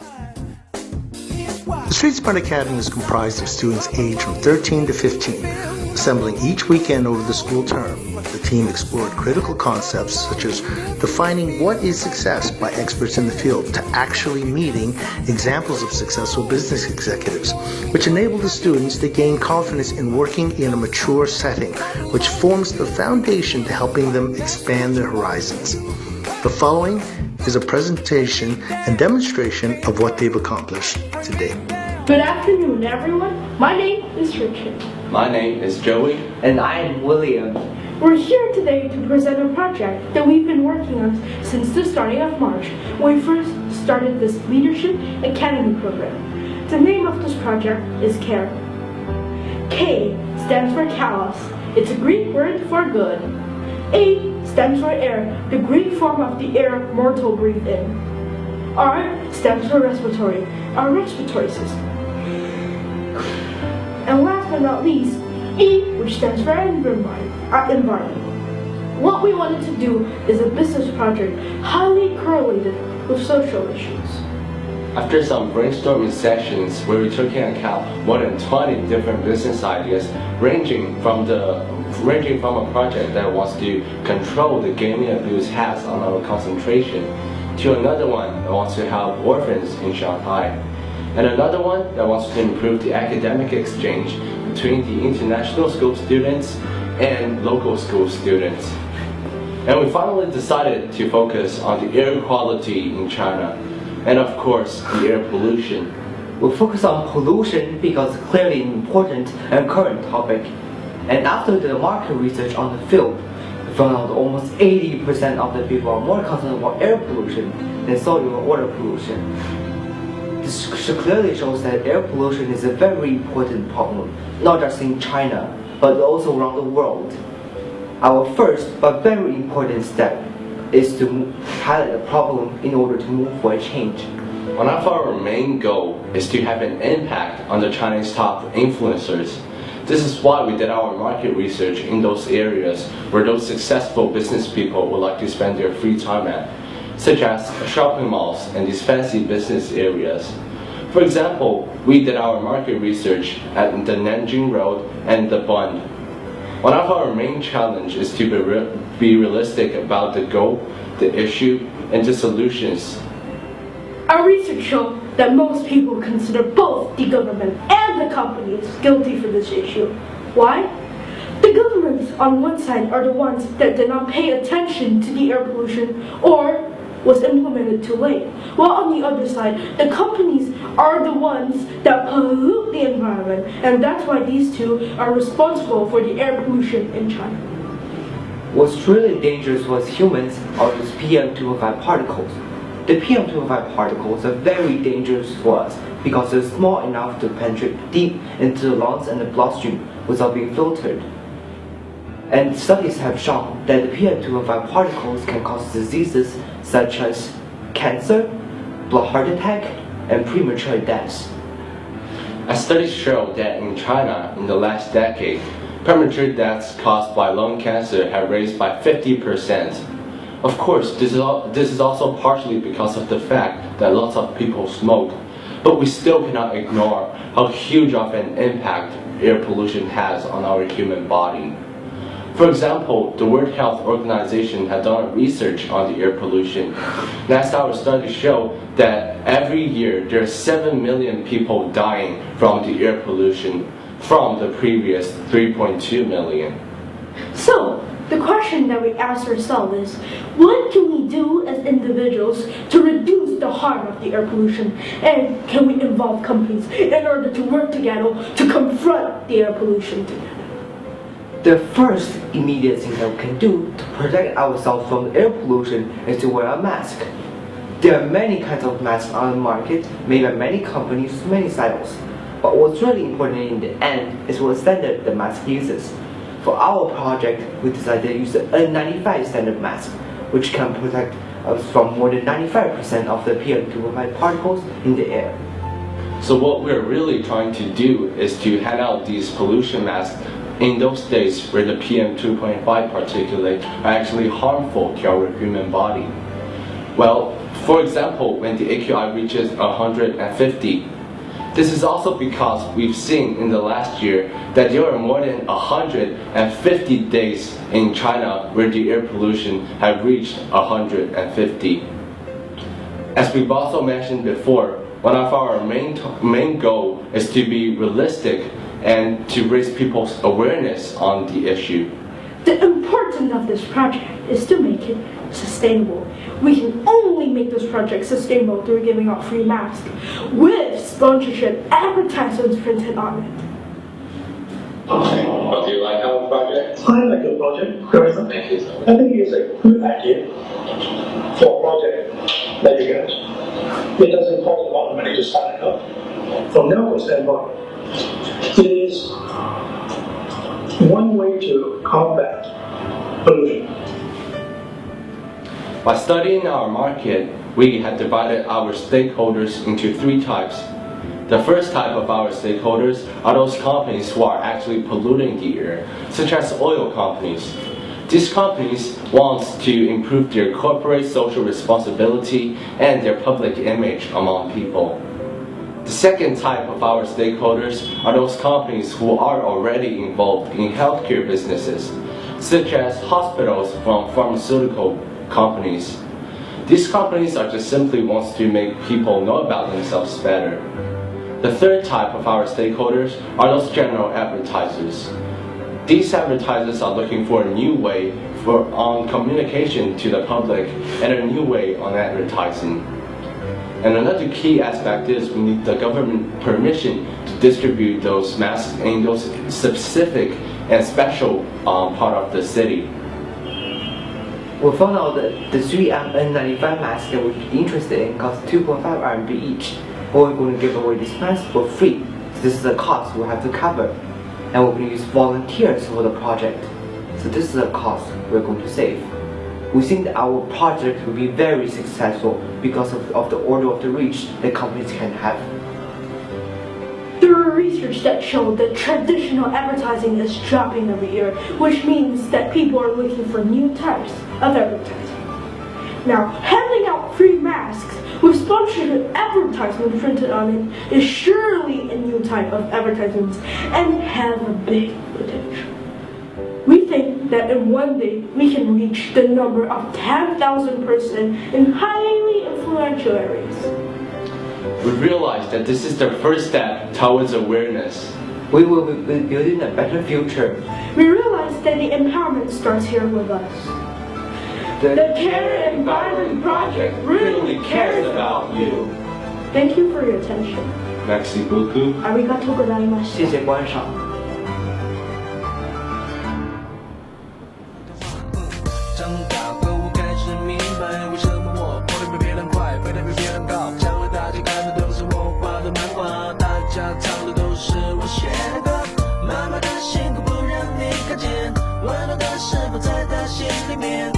The Streetsmart Academy is comprised of students aged from 13 to 15. Assembling each weekend over the school term, the team explored critical concepts such as defining what is success by experts in the field to actually meeting examples of successful business executives, which enabled the students to gain confidence in working in a mature setting, which forms the foundation to helping them expand their horizons. The following is a presentation and demonstration of what they've accomplished today. Good afternoon, everyone. My name is Richard. My name is Joey. And I am William. We're here today to present a project that we've been working on since the starting of March, when we first started this Leadership Academy program. The name of this project is CARE. K stands for callus. It's a Greek word for good. A stands for air, the Greek form of the air mortal breathe in. R stands for respiratory, our respiratory system. And last but not least, E, which stands for our environment. What we wanted to do is a business project highly correlated with social issues. After some brainstorming sessions where we took into account more than 20 different business ideas, ranging from a project that wants to control the gaming abuse has on our concentration, to another one that wants to help orphans in Shanghai, and another one that wants to improve the academic exchange between the international school students and local school students. And we finally decided to focus on the air quality in China, and of course, the air pollution. We focus on pollution because it's clearly an important and current topic. And after the market research on the field, we found out almost 80% of the people are more concerned about air pollution than soil or water pollution. This clearly shows that air pollution is a very important problem, not just in China, but also around the world. Our first but very important step is to highlight the problem in order to move for a change. One of our main goals is to have an impact on the Chinese top influencers. This is why we did our market research in those areas where those successful business people would like to spend their free time at, such as shopping malls and these fancy business areas. For example, we did our market research at the Nanjing Road and the Bund. One of our main challenges is to be realistic about the goal, the issue, and the solutions. Our research showed that most people consider both the government and the companies guilty for this issue. Why? The governments on one side are the ones that did not pay attention to the air pollution or was implemented too late, while on the other side, the companies are the ones that pollute the environment, and that's why these two are responsible for the air pollution in China. What's really dangerous was humans are those PM2.5 particles. The PM2.5 particles are very dangerous for us because they're small enough to penetrate deep into the lungs and the bloodstream without being filtered. And studies have shown that the PM2.5 particles can cause diseases such as cancer, blood heart attack, and premature deaths. As studies show that in China in the last decade, premature deaths caused by lung cancer have raised by 50%. Of course, this is also partially because of the fact that lots of people smoke, but we still cannot ignore how huge of an impact air pollution has on our human body. For example, the World Health Organization had done research on the air pollution. Last our studies show that every year there are 7 million people dying from the air pollution from the previous 3.2 million. So, the question that we ask ourselves is, what can we do as individuals to reduce the harm of the air pollution? And can we involve companies in order to work together to confront the air pollution together? The first immediate thing that we can do to protect ourselves from air pollution is to wear a mask. There are many kinds of masks on the market, made by many companies, many styles. But what's really important in the end is what standard the mask uses. For our project, we decided to use an N95 standard mask, which can protect us from more than 95% of the PM2.5 particles in the air. So what we're really trying to do is to hand out these pollution masks in those days where the PM2.5 particulates are actually harmful to our human body. Well, For example, when the AQI reaches 150. This is also because we've seen in the last year that there are more than 150 days in China where the air pollution have reached 150. As we've also mentioned before, one of our main goal is to be realistic and to raise people's awareness on the issue. The importance of this project is to make it sustainable. We can only make this project sustainable through giving out free masks with sponsorship advertisements printed on it. Do you like our project? I like the project. Thank you so much. I think it's a good idea for a project like you guys. It doesn't cost a lot of money to sign up. From our standpoint, it is one way to combat pollution. By studying our market, we have divided our stakeholders into 3 types. The first type of our stakeholders are those companies who are actually polluting the air, such as oil companies. These companies want to improve their corporate social responsibility and their public image among people. The second type of our stakeholders are those companies who are already involved in healthcare businesses, such as hospitals from pharmaceutical companies. These companies are just simply wants to make people know about themselves better. The third type of our stakeholders are those general advertisers. These advertisers are looking for a new way on communication to the public and a new way on advertising. And another key aspect is we need the government permission to distribute those masks in those specific and special part of the city. We found out that the 3M N95 masks that we're interested in cost 2.5 RMB each. We're going to give away these masks for free. So this is a cost we'll have to cover. And we're going to use volunteers for the project. So this is a cost we're going to save. We think that our project will be very successful because of the order of the reach that companies can have. There are research that showed that traditional advertising is dropping every year, which means that people are looking for new types of advertising. Now, handing out free masks with sponsored advertisements printed on it is surely a new type of advertisements and has a big potential. We think that in one day we can reach the number of 10,000 persons in highly influential areas. We realize that this is the first step towards awareness. We will be building a better future. We realize that the empowerment starts here with us. The Care Environment Project really cares about you. Thank you for your attention. Merci beaucoup. Arigatou gozaimasu. 谢谢观赏。长大后我开始明白，为什么我跑得比别人快，飞得比别人高。将来大家看的都是我画的漫画，大家唱的都是我写的歌。妈妈的辛苦不让你看见，温暖的是否在她心里面。